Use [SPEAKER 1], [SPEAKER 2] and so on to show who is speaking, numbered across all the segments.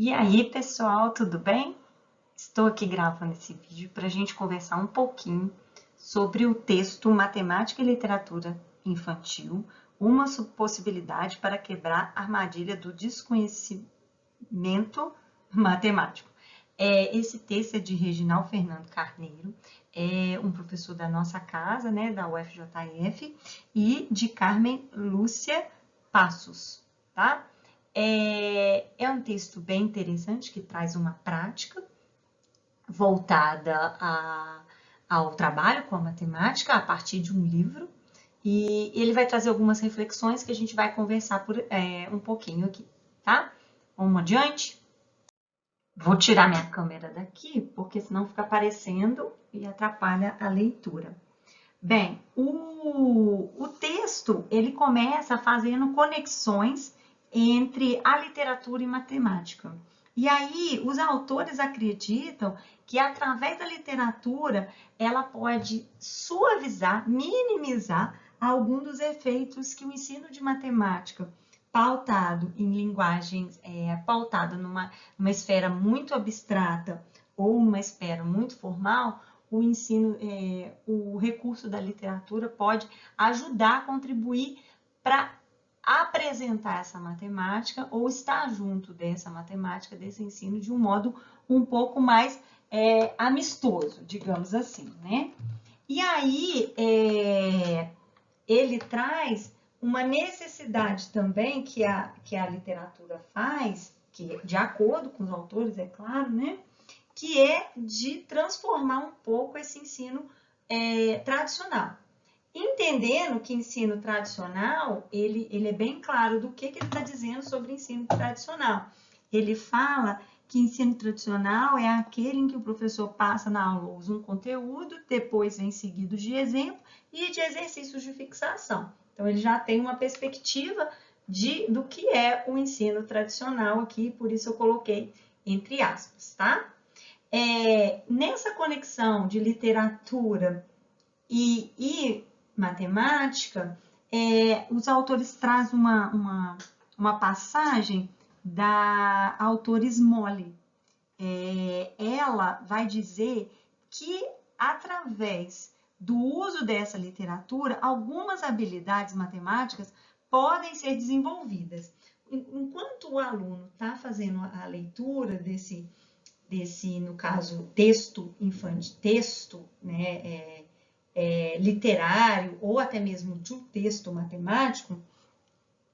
[SPEAKER 1] E aí, pessoal, tudo bem? Estou aqui gravando esse vídeo para a gente conversar um pouquinho sobre o texto Matemática e Literatura Infantil, uma possibilidade para quebrar a armadilha do desconhecimento matemático. Esse texto é de Reginaldo Fernando Carneiro, é um professor da nossa casa, né, da UFJF, e de Carmen Lúcia Passos, tá? É um texto bem interessante que traz uma prática voltada ao trabalho com a matemática a partir de um livro, e ele vai trazer algumas reflexões que a gente vai conversar um pouquinho aqui, tá? Vamos adiante? Vou tirar minha câmera daqui, porque senão fica aparecendo e atrapalha a leitura. Bem, o texto, ele começa fazendo conexões entre a literatura e matemática. E aí, os autores acreditam que através da literatura, ela pode suavizar, minimizar alguns dos efeitos que o ensino de matemática, pautado em linguagens, pautado numa esfera muito abstrata ou uma esfera muito formal, o ensino, o recurso da literatura pode ajudar a contribuir para apresentar essa matemática ou estar junto dessa matemática, desse ensino, de um modo um pouco mais amistoso, digamos assim, né? E aí, ele traz uma necessidade também que a literatura faz, que de acordo com os autores, é claro, né? Que é de transformar um pouco esse ensino tradicional. Entendendo que ensino tradicional, ele é bem claro do que ele está dizendo sobre ensino tradicional. Ele fala que ensino tradicional é aquele em que o professor passa na aula um conteúdo, depois vem seguido de exemplo e de exercícios de fixação. Então, ele já tem uma perspectiva do que é o ensino tradicional aqui, por isso eu coloquei entre aspas, tá? Nessa conexão de literatura e matemática, os autores trazem uma passagem da autora Smolly. Ela vai dizer que, através do uso dessa literatura, algumas habilidades matemáticas podem ser desenvolvidas. Enquanto o aluno está fazendo a leitura desse, no caso, texto infantil, texto, né, literário ou até mesmo de um texto matemático,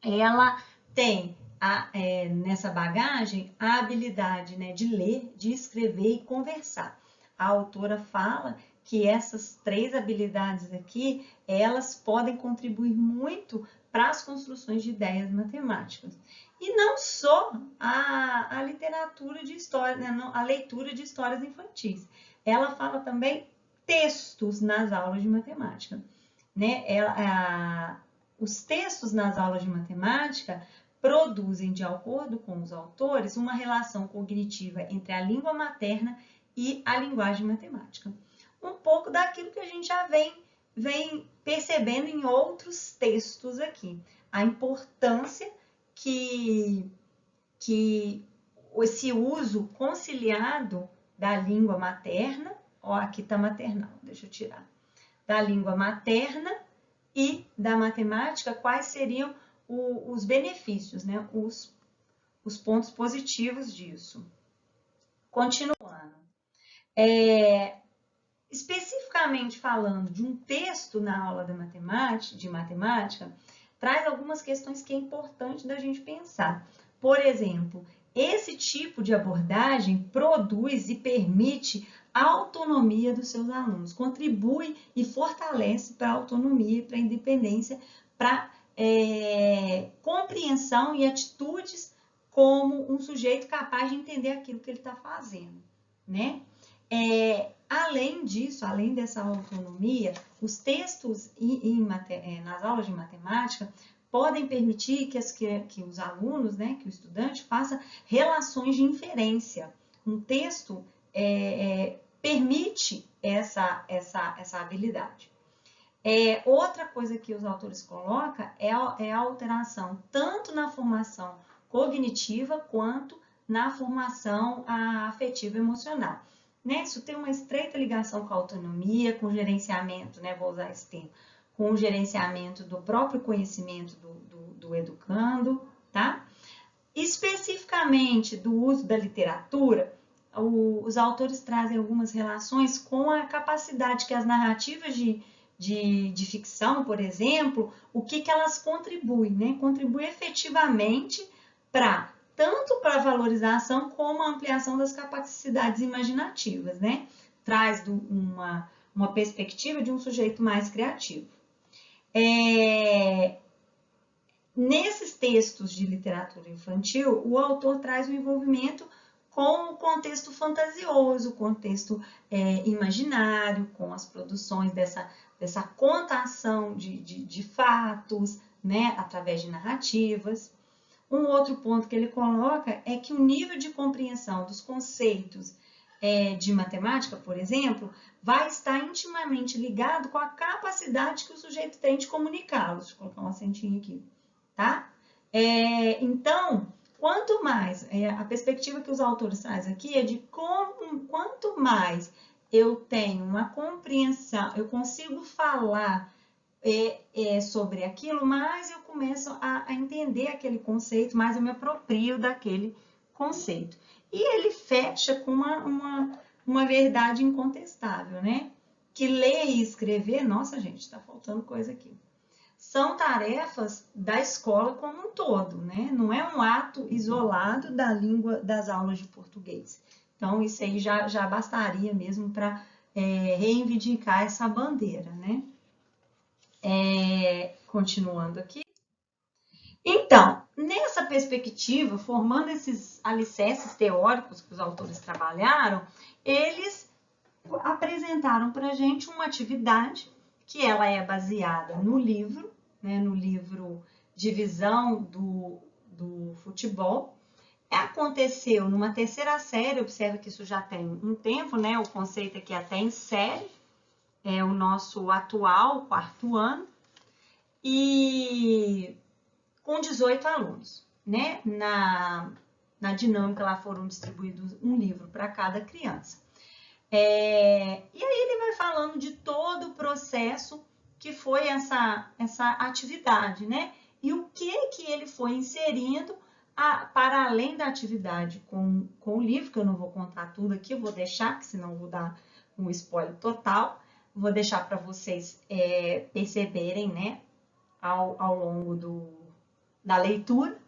[SPEAKER 1] ela tem nessa bagagem a habilidade, né, de ler, de escrever e conversar. A autora fala que essas três habilidades aqui, elas podem contribuir muito para as construções de ideias matemáticas. E não só a literatura de história, né, a leitura de histórias infantis. Ela fala também textos nas aulas de matemática, né? Os textos nas aulas de matemática produzem, de acordo com os autores, uma relação cognitiva entre a língua materna e a linguagem matemática. Um pouco daquilo que a gente já vem percebendo em outros textos aqui. A importância que esse uso conciliado da língua materna, ó, aqui está maternal, deixa eu tirar, da língua materna e da matemática, quais seriam os benefícios, né? Os pontos positivos disso. Continuando. Especificamente falando de um texto na aula de matemática, traz algumas questões que é importante da gente pensar. Por exemplo, esse tipo de abordagem produz e permite a autonomia dos seus alunos, contribui e fortalece para a autonomia, para a independência, para compreensão e atitudes como um sujeito capaz de entender aquilo que ele está fazendo, né? Além disso, além dessa autonomia, os textos nas aulas de matemática podem permitir que os alunos, né, que o estudante faça relações de inferência. Um texto permite essa habilidade. Outra coisa que os autores colocam é a alteração tanto na formação cognitiva quanto na formação afetiva emocional. Né? Isso tem uma estreita ligação com a autonomia, com o gerenciamento, né? Vou usar esse termo, com o gerenciamento do próprio conhecimento do educando, tá? Especificamente do uso da literatura, os autores trazem algumas relações com a capacidade que as narrativas de ficção, por exemplo, o que elas contribuem, né? Contribuem efetivamente tanto para a valorização como a ampliação das capacidades imaginativas, né? Traz uma perspectiva de um sujeito mais criativo. Nesses textos de literatura infantil, o autor traz o envolvimento com o contexto fantasioso, o contexto imaginário, com as produções dessa contação de fatos, né, através de narrativas. Um outro ponto que ele coloca é que o nível de compreensão dos conceitos de matemática, por exemplo, vai estar intimamente ligado com a capacidade que o sujeito tem de comunicá-los. Deixa eu colocar um acentinho aqui, tá? Então, quanto mais, a perspectiva que os autores trazem aqui é de quanto mais eu tenho uma compreensão, eu consigo falar sobre aquilo, mais eu começo a entender aquele conceito, mais eu me aproprio daquele conceito. E ele fecha com uma verdade incontestável, né? Que ler e escrever, nossa gente, está faltando coisa aqui, são tarefas da escola como um todo, né? Não é um ato isolado da língua das aulas de português. Então, isso aí já bastaria mesmo para reivindicar essa bandeira, né? Continuando aqui. Então, nessa perspectiva, formando esses alicerces teóricos que os autores trabalharam, eles apresentaram para a gente uma atividade que ela é baseada no livro, né, no livro Divisão do Futebol. Aconteceu numa terceira série, observa que isso já tem um tempo, né? O conceito aqui até em série, é o nosso atual 4º ano, e com 18 alunos, né? Na dinâmica lá foram distribuídos um livro para cada criança. E aí ele vai falando de todo o processo que foi essa atividade, né? E o que ele foi inserindo para além da atividade com o livro, que eu não vou contar tudo aqui, eu vou deixar, que senão eu vou dar um spoiler total. Vou deixar para vocês perceberem, né? Ao longo da leitura.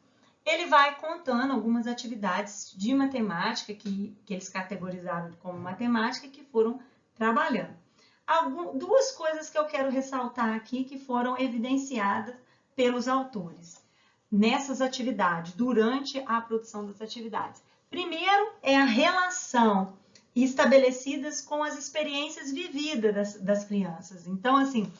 [SPEAKER 1] Ele vai contando algumas atividades de matemática que eles categorizaram como matemática que foram trabalhando. Duas coisas que eu quero ressaltar aqui que foram evidenciadas pelos autores nessas atividades, durante a produção das atividades. Primeiro é a relação estabelecidas com as experiências vividas das crianças. Então, assim,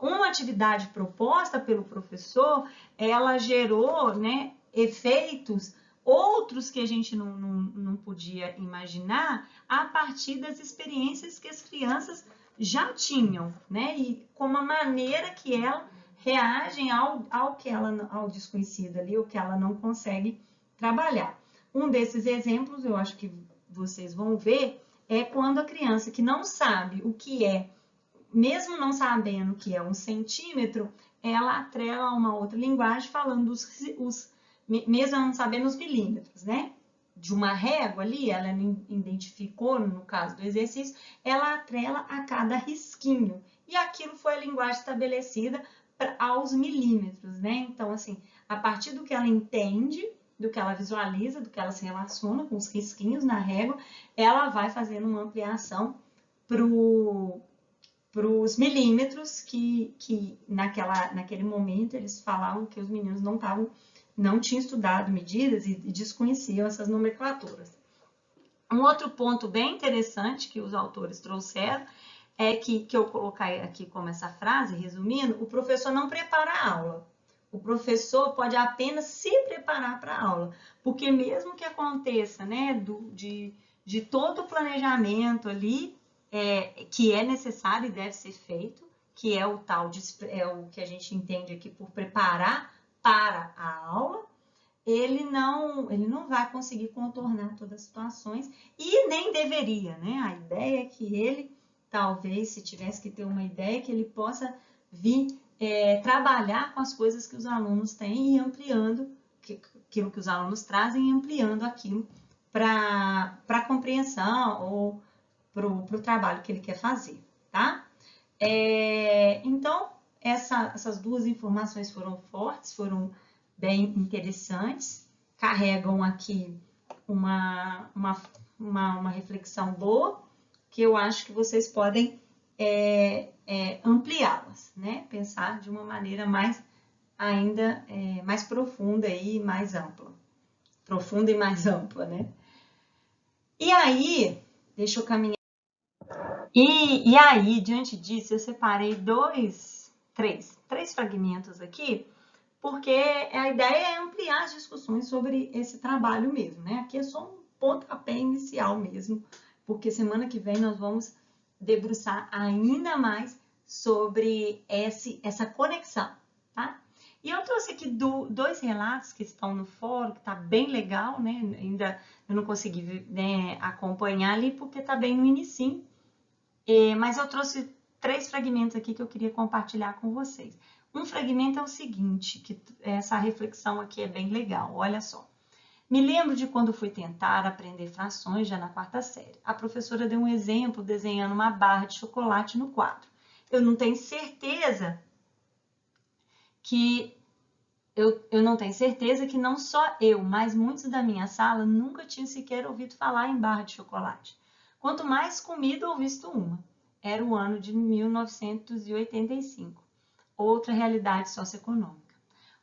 [SPEAKER 1] uma atividade proposta pelo professor, ela gerou, né, efeitos, outros que a gente não podia imaginar, a partir das experiências que as crianças já tinham, né, e como a maneira que elas reagem ao desconhecido ali, o que ela não consegue trabalhar. Um desses exemplos, eu acho que vocês vão ver, é quando a criança que não sabe o que é, mesmo não sabendo o que é 1 centímetro, ela atrela a uma outra linguagem falando mesmo não sabendo os milímetros, né? De uma régua ali, ela identificou, no caso do exercício, ela atrela a cada risquinho. E aquilo foi a linguagem estabelecida aos milímetros, né? Então, assim, a partir do que ela entende, do que ela visualiza, do que ela se relaciona com os risquinhos na régua, ela vai fazendo uma ampliação para os milímetros que naquele momento eles falavam que os meninos não tinham estudado medidas e desconheciam essas nomenclaturas. Um outro ponto bem interessante que os autores trouxeram é que eu coloquei aqui como essa frase, resumindo, o professor não prepara a aula. O professor pode apenas se preparar para a aula, porque mesmo que aconteça, né, de todo o planejamento ali, que é necessário e deve ser feito, que é o que a gente entende aqui por preparar para a aula, ele não vai conseguir contornar todas as situações e nem deveria, né? A ideia é que ele, talvez, se tivesse que ter uma ideia, que ele possa vir trabalhar com as coisas que os alunos têm e ampliando aquilo que os alunos trazem e ampliando aquilo para a compreensão ou para o trabalho que ele quer fazer, tá? Então, essas duas informações foram fortes, foram bem interessantes, carregam aqui uma reflexão boa, que eu acho que vocês podem ampliá-las, né? Pensar de uma maneira ainda mais profunda e mais ampla. Profunda e mais ampla, né? E aí, deixa eu caminhar. E aí, diante disso, eu separei três fragmentos aqui, porque a ideia é ampliar as discussões sobre esse trabalho mesmo, né? Aqui é só um pontapé inicial mesmo, porque semana que vem nós vamos debruçar ainda mais sobre essa conexão, tá? E eu trouxe aqui dois relatos que estão no fórum, que tá bem legal, né? Ainda eu não consegui, né, acompanhar ali, porque tá bem no inicinho. Mas eu trouxe 3 fragmentos aqui que eu queria compartilhar com vocês. Um fragmento é o seguinte, que essa reflexão aqui é bem legal, olha só. Me lembro de quando fui tentar aprender frações já na 4ª série. A professora deu um exemplo desenhando uma barra de chocolate no quadro. Eu não tenho certeza que não só eu, mas muitos da minha sala nunca tinham sequer ouvido falar em barra de chocolate. Quanto mais comida ou visto uma. Era o ano de 1985. Outra realidade socioeconômica.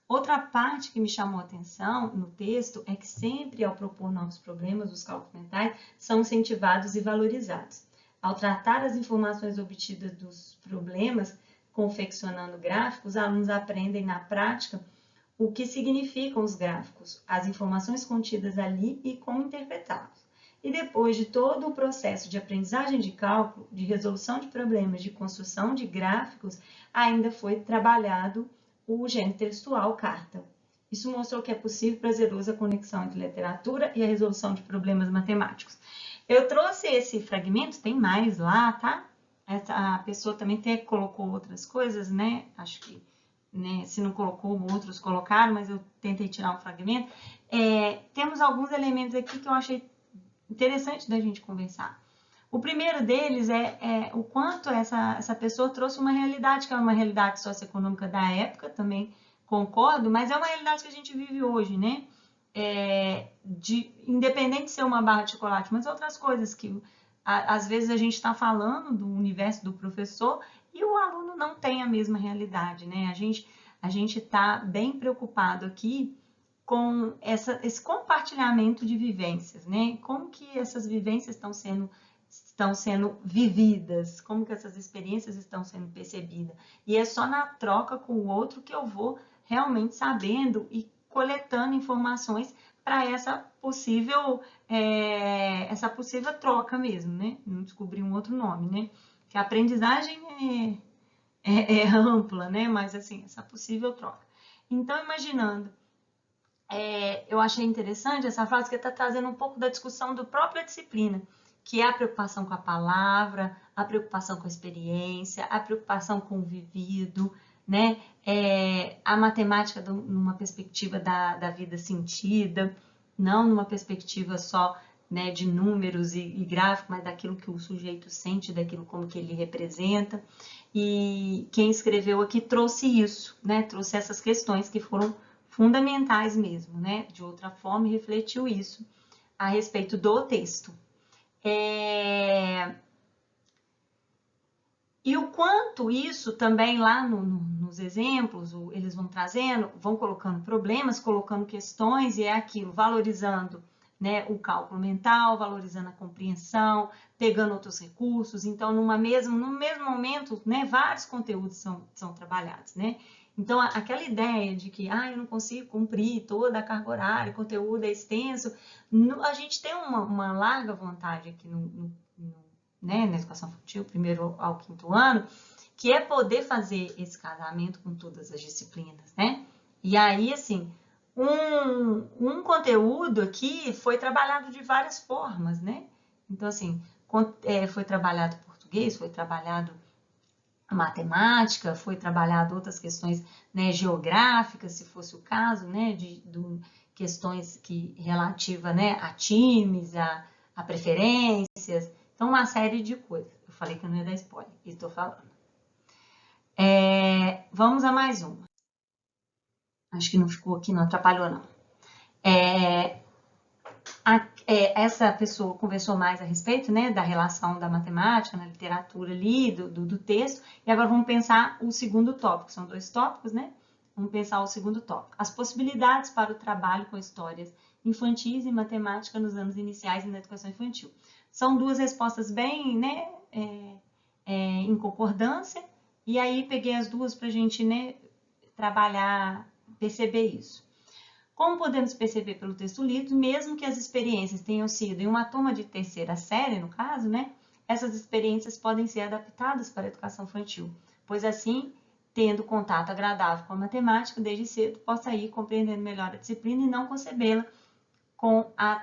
[SPEAKER 1] Outra parte que me chamou a atenção no texto é que sempre ao propor novos problemas, os cálculos mentais são incentivados e valorizados. Ao tratar as informações obtidas dos problemas, confeccionando gráficos, os alunos aprendem na prática o que significam os gráficos, as informações contidas ali e como interpretá-los. E depois de todo o processo de aprendizagem de cálculo, de resolução de problemas, de construção de gráficos, ainda foi trabalhado o gênero textual carta. Isso mostrou que é possível prazerosa conexão entre literatura e a resolução de problemas matemáticos. Eu trouxe esse fragmento, tem mais lá, tá? A pessoa também colocou outras coisas, né? Acho que, né, se não colocou, outros colocaram, mas eu tentei tirar um fragmento. Temos alguns elementos aqui que eu achei interessante da gente conversar. O primeiro deles é o quanto essa pessoa trouxe uma realidade, que é uma realidade socioeconômica da época, também concordo, mas é uma realidade que a gente vive hoje, né? Independente de ser uma barra de chocolate, mas outras coisas que às vezes a gente está falando do universo do professor e o aluno não tem a mesma realidade, né? A gente está bem preocupado aqui com esse compartilhamento de vivências, né? Como que essas vivências estão sendo vividas, como que essas experiências estão sendo percebidas. E é só na troca com o outro que eu vou realmente sabendo e coletando informações para essa possível troca mesmo, né? Não descobri um outro nome, né? Que a aprendizagem é ampla, né? Mas assim, essa possível troca. Então, imaginando, eu achei interessante essa frase que está trazendo um pouco da discussão da própria disciplina, que é a preocupação com a palavra, a preocupação com a experiência, a preocupação com o vivido, né? A matemática numa perspectiva da vida sentida, não numa perspectiva só, né, de números e gráficos, mas daquilo que o sujeito sente, daquilo como que ele representa. E quem escreveu aqui trouxe isso, né? Trouxe essas questões que foram fundamentais mesmo, né? De outra forma, refletiu isso a respeito do texto. E o quanto isso também lá nos exemplos, eles vão trazendo, vão colocando problemas, colocando questões, e é aquilo, valorizando, né, o cálculo mental, valorizando a compreensão, pegando outros recursos. Então, no mesmo momento, né, vários conteúdos são trabalhados, né? Então, aquela ideia de que eu não consigo cumprir toda a carga horária, o conteúdo é extenso, a gente tem uma larga vontade aqui né, na educação infantil, 1º ao 5º ano, que é poder fazer esse casamento com todas as disciplinas, né? E aí, assim, Um conteúdo aqui foi trabalhado de várias formas, né? Então, assim, foi trabalhado português, foi trabalhado matemática, foi trabalhado outras questões, né, geográficas, se fosse o caso, né, questões relativas, né, a times, a preferências, então uma série de coisas. Eu falei que eu não ia dar spoiler, e estou falando. Vamos a mais uma. Acho que não ficou aqui, não atrapalhou, não. Essa pessoa conversou mais a respeito, né, da relação da matemática na literatura ali, do texto, e agora vamos pensar o segundo tópico, são 2 tópicos, né? Vamos pensar o segundo tópico. As possibilidades para o trabalho com histórias infantis e matemática nos anos iniciais e na educação infantil. São 2 respostas bem, né, em concordância, e aí peguei as 2 para a gente, né, trabalhar, perceber isso. Como podemos perceber pelo texto lido, mesmo que as experiências tenham sido em uma turma de terceira série, no caso, né, essas experiências podem ser adaptadas para a educação infantil, pois assim, tendo contato agradável com a matemática desde cedo, possa ir compreendendo melhor a disciplina e não concebê-la com a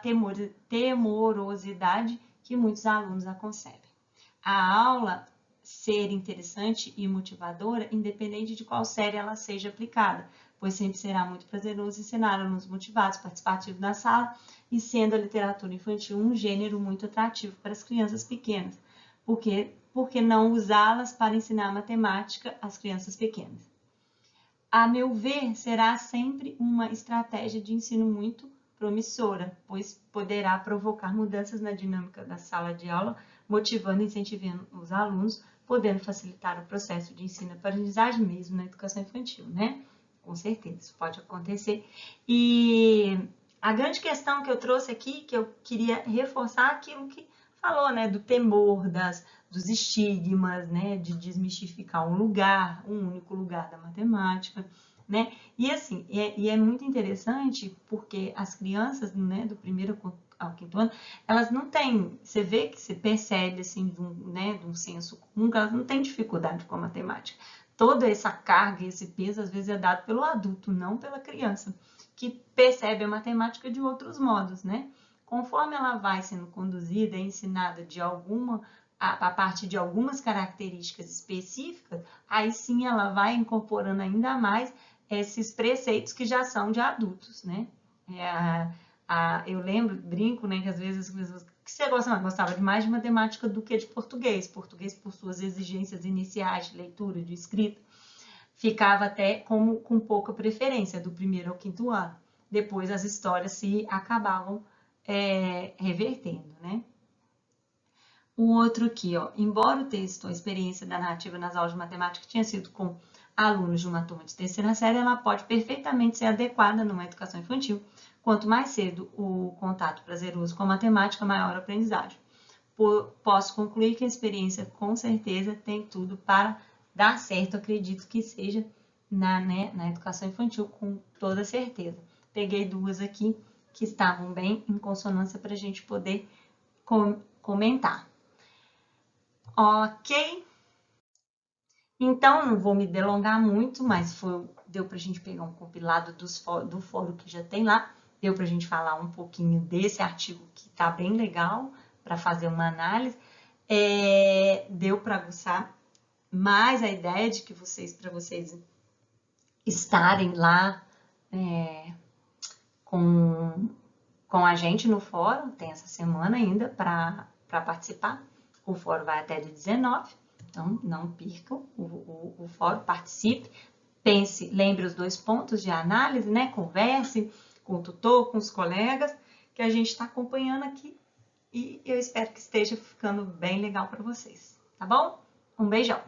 [SPEAKER 1] temorosidade que muitos alunos a concebem. A aula ser interessante e motivadora, independente de qual série ela seja aplicada, pois sempre será muito prazeroso ensinar alunos motivados, participativos na sala, e sendo a literatura infantil um gênero muito atrativo para as crianças pequenas, porque não usá-las para ensinar matemática às crianças pequenas? A meu ver, será sempre uma estratégia de ensino muito promissora, pois poderá provocar mudanças na dinâmica da sala de aula, motivando e incentivando os alunos, podendo facilitar o processo de ensino-aprendizagem mesmo na educação infantil, né? Com certeza, isso pode acontecer. E a grande questão que eu trouxe aqui, que eu queria reforçar aquilo que falou, né, do temor, dos estigmas, né, de desmistificar um único lugar da matemática, né? E assim, é muito interessante porque as crianças, né, do primeiro ao quinto ano, elas não têm, você vê que se percebe assim, de um senso comum, que elas não têm dificuldade com a matemática. Toda essa carga, esse peso, às vezes é dado pelo adulto, não pela criança, que percebe a matemática de outros modos, né? Conforme ela vai sendo conduzida e ensinada a partir de algumas características específicas, aí sim ela vai incorporando ainda mais esses preceitos que já são de adultos, né? Eu lembro, brinco, né, que às vezes as pessoas, que você gostava de mais de matemática do que de português. Português, por suas exigências iniciais de leitura, de escrita, ficava até com pouca preferência do primeiro ao quinto ano. Depois as histórias se acabavam revertendo, né? O outro aqui, ó, embora o texto, a experiência da narrativa nas aulas de matemática tinha sido com alunos de uma turma de terceira série, ela pode perfeitamente ser adequada numa educação infantil. Quanto mais cedo o contato prazeroso com a matemática, maior a aprendizagem. Posso concluir que a experiência, com certeza, tem tudo para dar certo, acredito que seja na educação infantil, com toda certeza. Peguei 2 aqui que estavam bem em consonância para a gente poder comentar. Ok? Então, não vou me delongar muito, mas deu para a gente pegar um compilado do fórum que já tem lá. Deu para a gente falar um pouquinho desse artigo que está bem legal para fazer uma análise. Deu para aguçar mais a ideia de que para vocês estarem lá com a gente no fórum. Tem essa semana ainda para participar. O fórum vai até dia 19, então não percam o fórum, participe, pense, lembre os 2 pontos de análise, né? Converse com o tutor, com os colegas, que a gente está acompanhando aqui e eu espero que esteja ficando bem legal para vocês, tá bom? Um beijão!